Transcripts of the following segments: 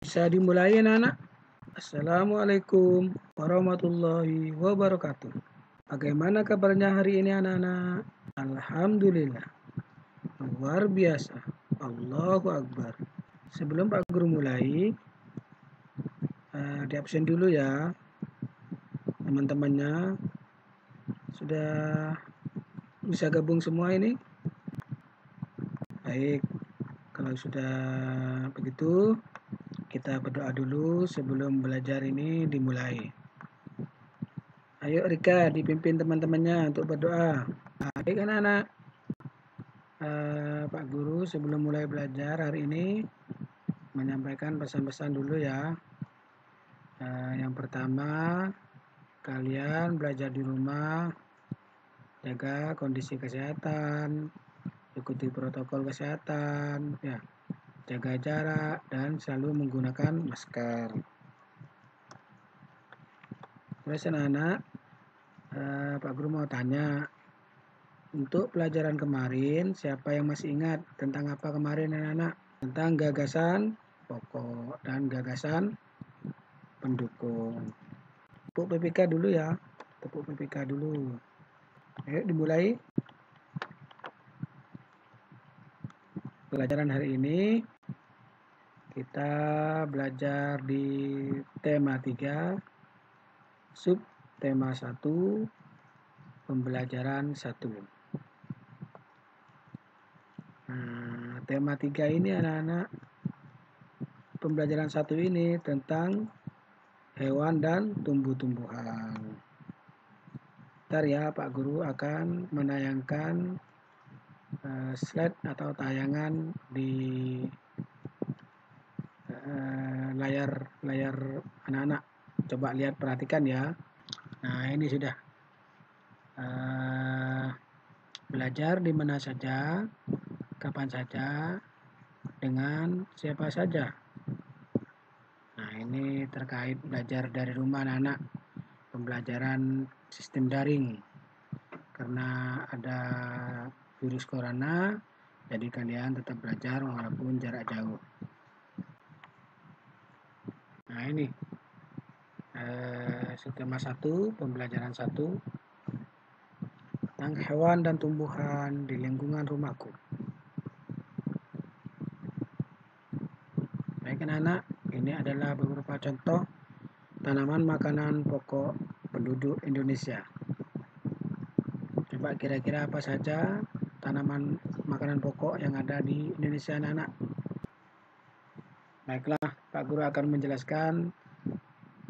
Bisa dimulai anak-anak? Assalamualaikum warahmatullahi wabarakatuh. Bagaimana kabarnya hari ini anak-anak? Alhamdulillah, luar biasa. Allahu Akbar. Sebelum Pak Guru mulai, di absen dulu ya. Teman-temannya sudah bisa gabung semua ini? Baik, kalau sudah begitu, kita berdoa dulu sebelum belajar ini dimulai. Ayo Rika, dipimpin teman-temannya untuk berdoa. Baik anak-anak, Pak Guru sebelum mulai belajar hari ini menyampaikan pesan-pesan dulu ya. Yang pertama, kalian belajar di rumah, jaga kondisi kesehatan, ikuti protokol kesehatan, ya, jaga jarak dan selalu menggunakan masker. Terus anak-anak, Pak Guru mau tanya, untuk pelajaran kemarin, siapa yang masih ingat tentang apa kemarin anak-anak? Tentang gagasan pokok dan gagasan pendukung. Tepuk PPK dulu ya. Tepuk PPK dulu. Ayo dimulai. Pelajaran hari ini kita belajar di tema 3, sub tema 1, pembelajaran 1. Nah, tema 3 ini anak-anak, pembelajaran 1 ini tentang hewan dan tumbuh-tumbuhan. Ntar ya Pak Guru akan menayangkan slide atau tayangan di layar anak-anak. Coba lihat, perhatikan ya. Nah, ini sudah belajar di mana saja, kapan saja, dengan siapa saja. Nah, ini terkait belajar dari rumah anak-anak, pembelajaran sistem daring. Karena ada virus corona, jadi kalian tetap belajar walaupun jarak jauh. Nah, ini tema 1, pembelajaran 1 tentang hewan dan tumbuhan di lingkungan rumahku. Baik anak-anak, ini adalah beberapa contoh tanaman makanan pokok penduduk Indonesia. Coba kira-kira apa saja tanaman makanan pokok yang ada di Indonesia anak-anak? Baiklah, Pak Guru akan menjelaskan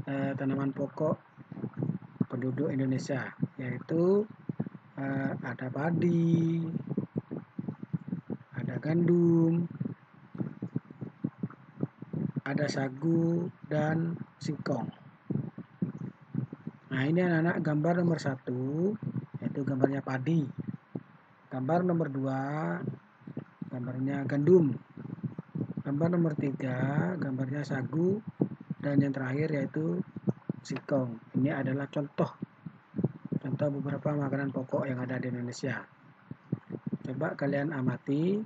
tanaman pokok penduduk Indonesia, yaitu ada padi, ada gandum, ada sagu, dan singkong. Nah, ini anak-anak gambar nomor 1, yaitu gambarnya padi. Gambar nomor 2, gambarnya gandum. Gambar nomor 3, gambarnya sagu. Dan yang terakhir yaitu singkong. Ini adalah contoh beberapa makanan pokok yang ada di Indonesia. Coba kalian amati,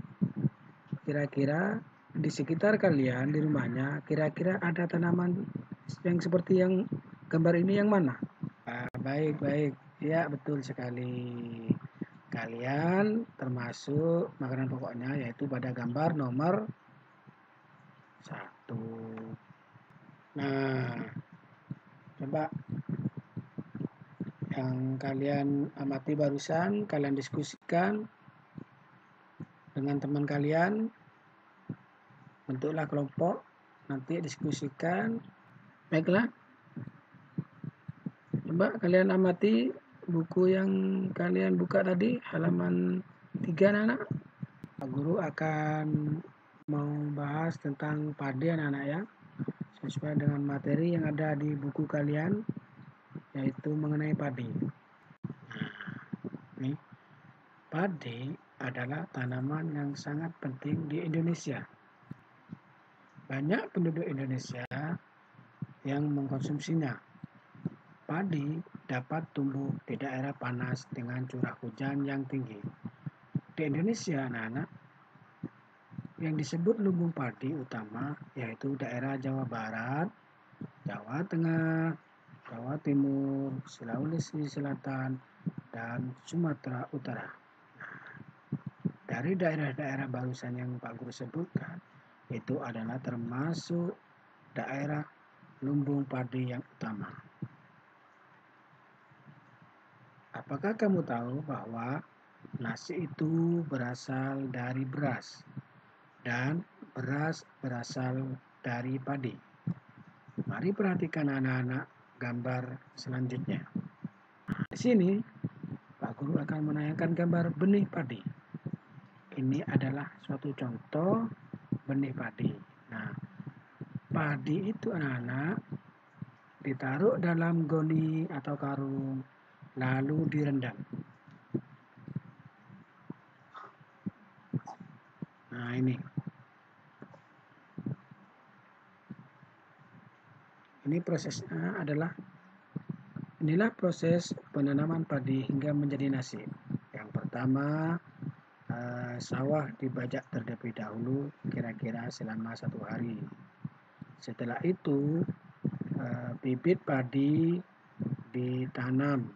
kira-kira di sekitar kalian, di rumahnya, kira-kira ada tanaman yang seperti yang gambar ini yang mana? Baik. Ya, betul sekali. Kalian termasuk makanan pokoknya, yaitu pada gambar nomor 1. Nah, coba yang kalian amati barusan, kalian diskusikan dengan teman kalian, bentuklah kelompok, nanti diskusikan. Baiklah, coba kalian amati buku yang kalian buka tadi, halaman 3 anak-anak. Pak Guru akan mau bahas tentang padi anak-anak ya, sesuai dengan materi yang ada di buku kalian, yaitu mengenai padi. Nah, ini padi adalah tanaman yang sangat penting di Indonesia. Banyak penduduk Indonesia yang mengkonsumsinya. Padi dapat tumbuh di daerah panas dengan curah hujan yang tinggi. Di Indonesia, anak-anak, yang disebut lumbung padi utama yaitu daerah Jawa Barat, Jawa Tengah, Jawa Timur, Sulawesi Selatan, dan Sumatera Utara. Dari daerah-daerah barusan yang Pak Guru sebutkan, itu adalah termasuk daerah lumbung padi yang utama. Apakah kamu tahu bahwa nasi itu berasal dari beras dan beras berasal dari padi? Mari perhatikan anak-anak gambar selanjutnya. Di sini Pak Guru akan menayangkan gambar benih padi. Ini adalah suatu contoh benih padi. Nah, padi itu anak-anak ditaruh dalam goni atau karung, lalu direndam. Nah, ini prosesnya inilah proses penanaman padi hingga menjadi nasi. Yang pertama, sawah dibajak terlebih dahulu kira-kira selama 1 hari. Setelah itu, bibit padi ditanam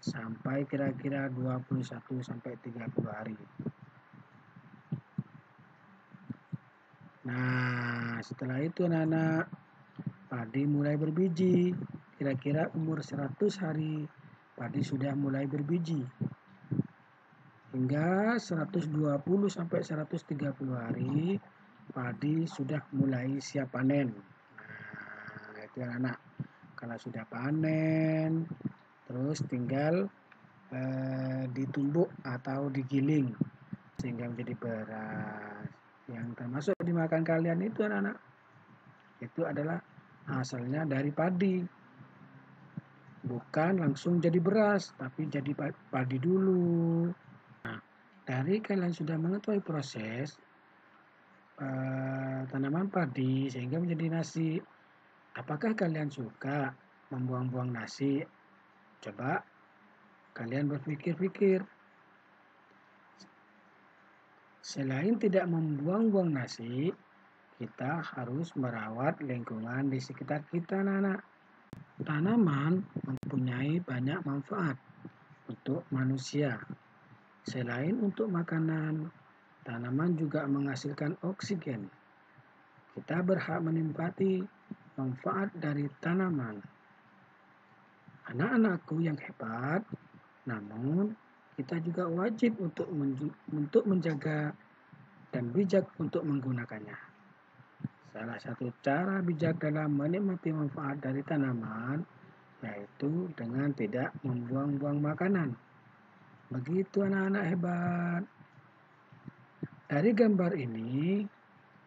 sampai kira-kira 21 sampai 30 hari. Nah, setelah itu anak-anak, padi mulai berbiji. Kira-kira umur 100 hari, padi sudah mulai berbiji. Hingga 120 sampai 130 hari, padi sudah mulai siap panen. Nah, itu anak-anak. Kalau sudah panen, terus tinggal ditumbuk atau digiling sehingga menjadi beras. Yang termasuk dimakan kalian itu anak-anak, itu adalah asalnya dari padi. Bukan langsung jadi beras, tapi jadi padi dulu. Nah, dari kalian sudah mengetahui proses tanaman padi sehingga menjadi nasi, apakah kalian suka membuang-buang nasi? Coba kalian berpikir-pikir. Selain tidak membuang-buang nasi, kita harus merawat lingkungan di sekitar kita, anak-anak. Tanaman mempunyai banyak manfaat untuk manusia. Selain untuk makanan, tanaman juga menghasilkan oksigen. Kita berhak menikmati manfaat dari tanaman. Anak-anakku yang hebat, namun kita juga wajib untuk menjaga dan bijak untuk menggunakannya. Salah satu cara bijak dalam menikmati manfaat dari tanaman yaitu dengan tidak membuang-buang makanan. Begitu anak-anak hebat. Dari gambar ini,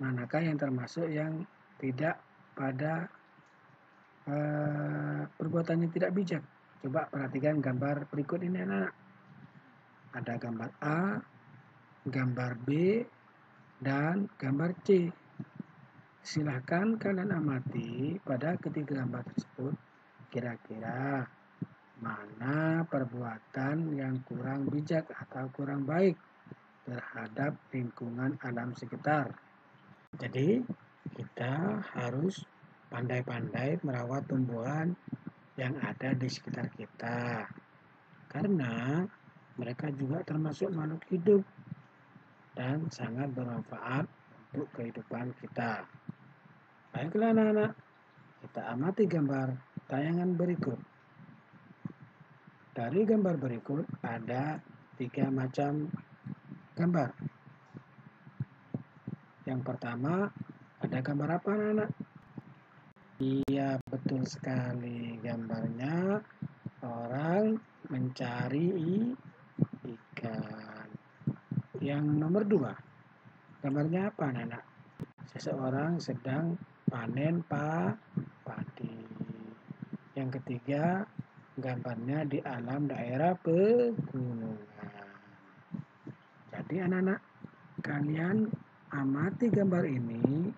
manakah yang termasuk yang tidak pada perbuatannya tidak bijak? Coba perhatikan gambar berikut ini anak-anak. Ada gambar A, gambar B, dan gambar C. Silahkan kalian amati pada ketiga gambar tersebut, kira-kira mana perbuatan yang kurang bijak atau kurang baik terhadap lingkungan alam sekitar. Jadi, kita harus pandai-pandai merawat tumbuhan yang ada di sekitar kita. Karena mereka juga termasuk makhluk hidup dan sangat bermanfaat untuk kehidupan kita. Baiklah anak-anak, kita amati gambar tayangan berikut. Dari gambar berikut ada 3 macam gambar. Yang pertama, ada gambar apa anak-anak? Iya, betul sekali. Gambarnya orang mencari ikan. Yang nomor 2, gambarnya apa anak-anak? Seseorang sedang panen padi. Yang ketiga, gambarnya di alam daerah pegunungan. Jadi anak-anak, kalian amati gambar ini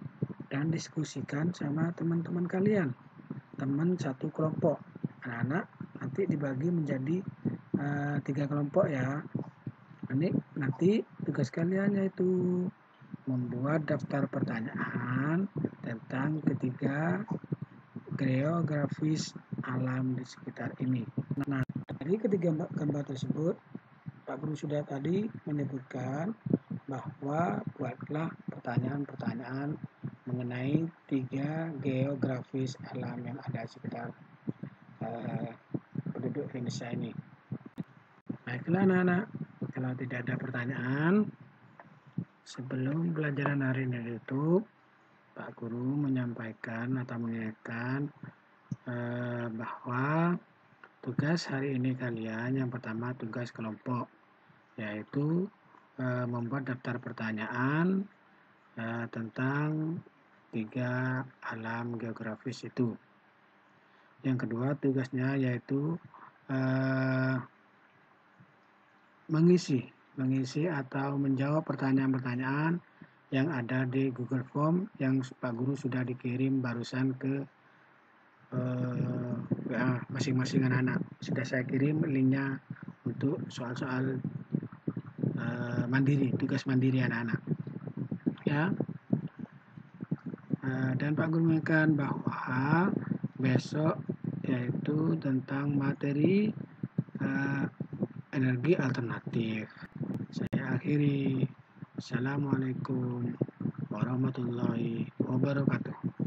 dan diskusikan sama teman-teman kalian. Teman satu kelompok. Anak-anak nanti dibagi menjadi 3 kelompok ya. Nanti tugas kalian yaitu membuat daftar pertanyaan tentang ketiga geografis alam di sekitar ini. Nah, dari ketiga gambar tersebut, Pak Guru sudah tadi menyebutkan bahwa buatlah pertanyaan-pertanyaan mengenai tiga geografis alam yang ada di sekitar penduduk Indonesia ini. Baiklah anak-anak, kalau tidak ada pertanyaan, sebelum pelajaran hari ini ditutup, Pak Guru menyampaikan atau mengingatkan bahwa tugas hari ini kalian yang pertama tugas kelompok, yaitu membuat daftar pertanyaan tentang tiga alam geografis itu. Yang kedua tugasnya yaitu mengisi atau menjawab pertanyaan-pertanyaan yang ada di Google Form yang Pak Guru sudah dikirim barusan ke masing-masing anak-anak. Sudah saya kirim linknya untuk soal-soal mandiri, tugas mandiri anak-anak. Ya. Dan Pak Guru mengingatkan bahwa besok yaitu tentang materi energi alternatif. Saya akhiri. Assalamualaikum warahmatullahi wabarakatuh.